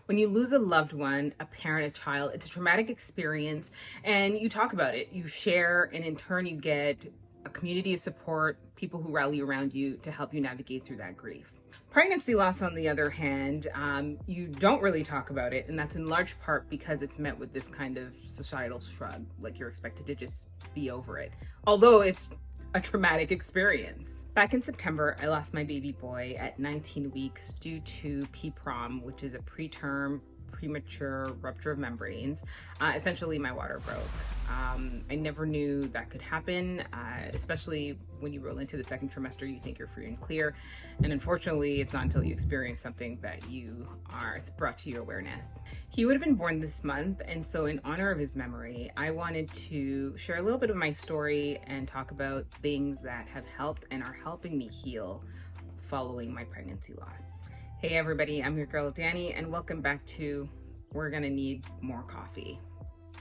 When you lose a loved one, a parent, a child, it's a traumatic experience, and you talk about it, you share, and in turn you get a community of support, people who rally around you to help you navigate through that grief. Pregnancy loss, on the other hand, you don't really talk about it, and that's in large part because it's met with this kind of societal shrug, like you're expected to just be over it, although it's a traumatic experience. Back in September, I lost my baby boy at 19 weeks due to PPROM, which is a preterm premature rupture of membranes. Essentially, my water broke. I never knew that could happen, especially when you roll into the second trimester, you think you're free and clear. And unfortunately, it's not until you experience something that it's brought to your awareness. He would have been born this month, and so in honor of his memory, I wanted to share a little bit of my story and talk about things that have helped and are helping me heal following my pregnancy loss. Hey everybody, I'm your girl Danie, and welcome back to We're Gonna Need More Coffee,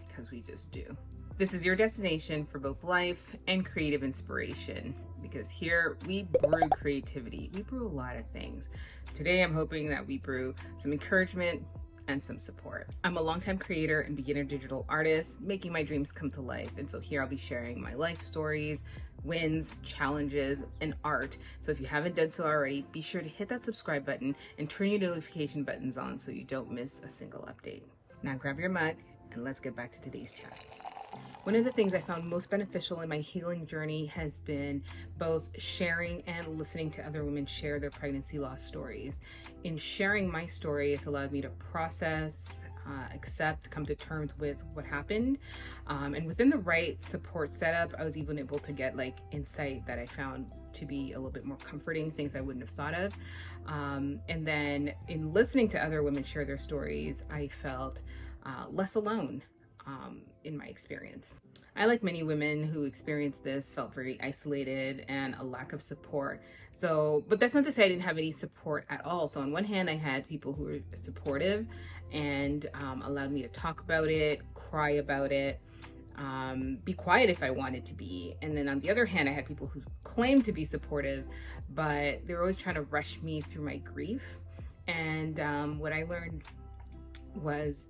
because we just do. This is your destination for both life and creative inspiration, because here we brew creativity. We brew a lot of things. Today I'm hoping that we brew some encouragement and some support. I'm a longtime creator and beginner digital artist, making my dreams come to life. And so here I'll be sharing my life stories, wins, challenges, and art. So if you haven't done so already, be sure to hit that subscribe button and turn your notification buttons on so you don't miss a single update. Now grab your mug and let's get back to today's chat. One of the things I found most beneficial in my healing journey has been both sharing and listening to other women share their pregnancy loss stories. In sharing my story, it's allowed me to process, accept, come to terms with what happened. And within the right support setup, I was even able to get insight that I found to be a little bit more comforting, things I wouldn't have thought of. And then in listening to other women share their stories, I felt less alone in my experience. I, like many women who experienced this, felt very isolated and a lack of support. But that's not to say I didn't have any support at all. So on one hand, I had people who were supportive and allowed me to talk about it, cry about it, be quiet if I wanted to be. And then on the other hand, I had people who claimed to be supportive, but they were always trying to rush me through my grief. And what I learned was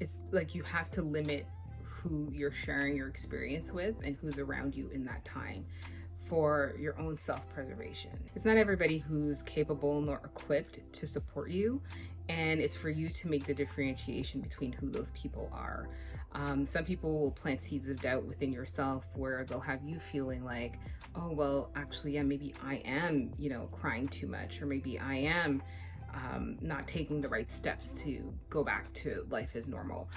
it's like you have to limit who you're sharing your experience with and who's around you in that time for your own self-preservation. It's not everybody who's capable nor equipped to support you, and it's for you to make the differentiation between who those people are. Some people will plant seeds of doubt within yourself where they'll have you feeling like, oh, well, actually, yeah, maybe I am, crying too much, or maybe I am not taking the right steps to go back to life as normal.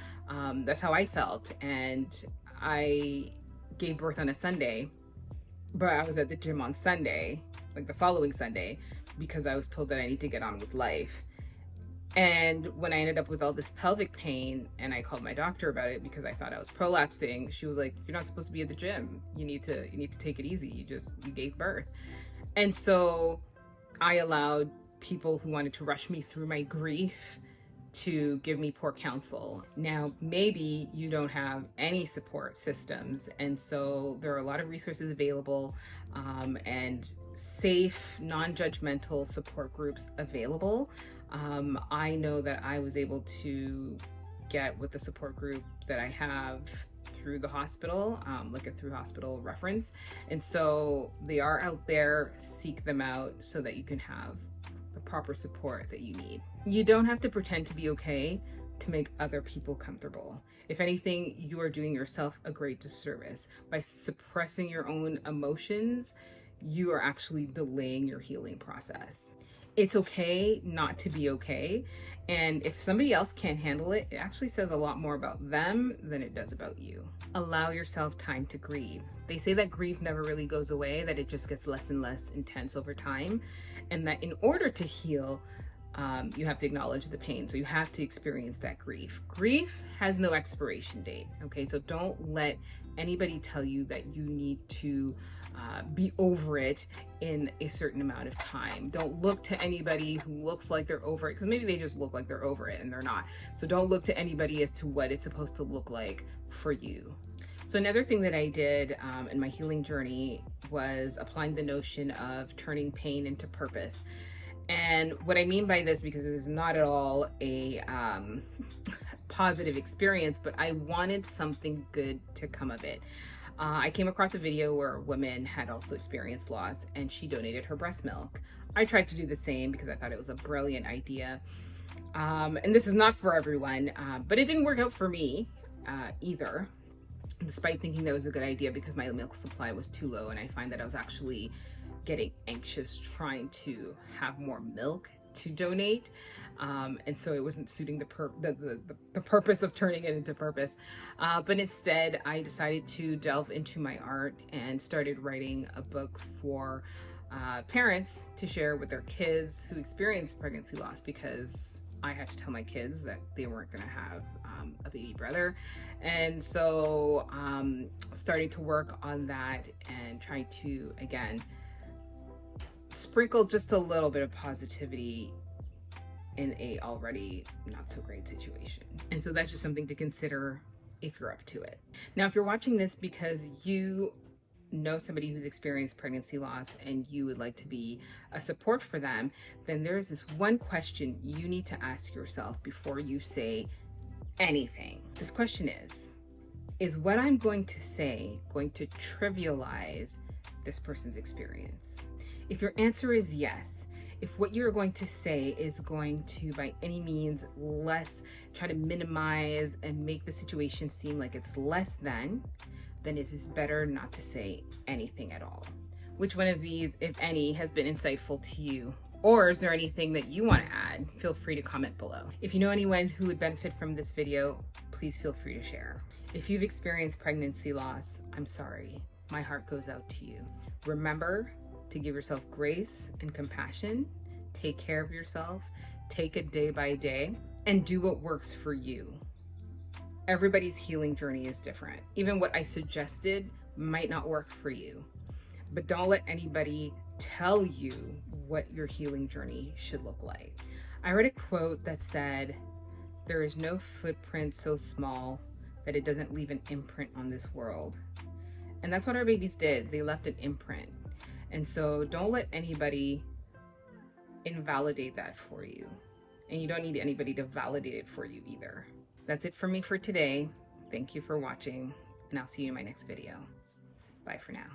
That's how I felt. And I gave birth on a Sunday, but I was at the gym on Sunday, like the following Sunday, because I was told that I need to get on with life. And when I ended up with all this pelvic pain and I called my doctor about it because I thought I was prolapsing, she was like, you're not supposed to be at the gym. You need to take it easy. You gave birth. And so I allowed people who wanted to rush me through my grief to give me poor counsel. Now, maybe you don't have any support systems, and so there are a lot of resources available and safe, non-judgmental support groups available. I know that I was able to get with the support group that I have through the hospital, like a through hospital reference. And so they are out there. Seek them out so that you can have the proper support that you need. You don't have to pretend to be okay to make other people comfortable. If anything, you are doing yourself a great disservice. By suppressing your own emotions, you are actually delaying your healing process. It's okay not to be okay. And if somebody else can't handle it, it actually says a lot more about them than it does about you. Allow yourself time to grieve. They say that grief never really goes away, that it just gets less and less intense over time. And that in order to heal, you have to acknowledge the pain. So you have to experience that grief. Grief has no expiration date. Okay, so don't let anybody tell you that you need to be over it in a certain amount of time. Don't look to anybody who looks like they're over it, because maybe they just look like they're over it and they're not. So don't look to anybody as to what it's supposed to look like for you. So another thing that I did in my healing journey was applying the notion of turning pain into purpose. And what I mean by this, because it is not at all a positive experience, but I wanted something good to come of it. I came across a video where a woman had also experienced loss and she donated her breast milk. I tried to do the same because I thought it was a brilliant idea. And this is not for everyone, but it didn't work out for me either, despite thinking that was a good idea, because my milk supply was too low, and I find that I was actually getting anxious trying to have more milk to donate, and so it wasn't suiting the purpose of turning it into purpose. But instead, I decided to delve into my art and started writing a book for parents to share with their kids who experience pregnancy loss, because I had to tell my kids that they weren't going to have a baby brother. And so starting to work on that and trying to, again, sprinkle just a little bit of positivity in a already not so great situation. And so that's just something to consider if you're up to it. Now, if you're watching this because you know somebody who's experienced pregnancy loss and you would like to be a support for them, then there's this one question you need to ask yourself before you say anything. This question is what I'm going to say going to trivialize this person's experience? If your answer is yes, if what you're going to say is going to by any means try to minimize and make the situation seem like it's less than, then it is better not to say anything at all. Which one of these, if any, has been insightful to you? Or is there anything that you want to add? Feel free to comment below. If you know anyone who would benefit from this video, please feel free to share. If you've experienced pregnancy loss, I'm sorry. My heart goes out to you. Remember to give yourself grace and compassion. Take care of yourself. Take it day by day and do what works for you. Everybody's healing journey is different. Even what I suggested might not work for you, but don't let anybody tell you what your healing journey should look like. I read a quote that said, "There is no footprint so small that it doesn't leave an imprint on this world." And that's what our babies did. They left an imprint. And so don't let anybody invalidate that for you. And you don't need anybody to validate it for you either. That's it for me for today. Thank you for watching, and I'll see you in my next video. Bye for now.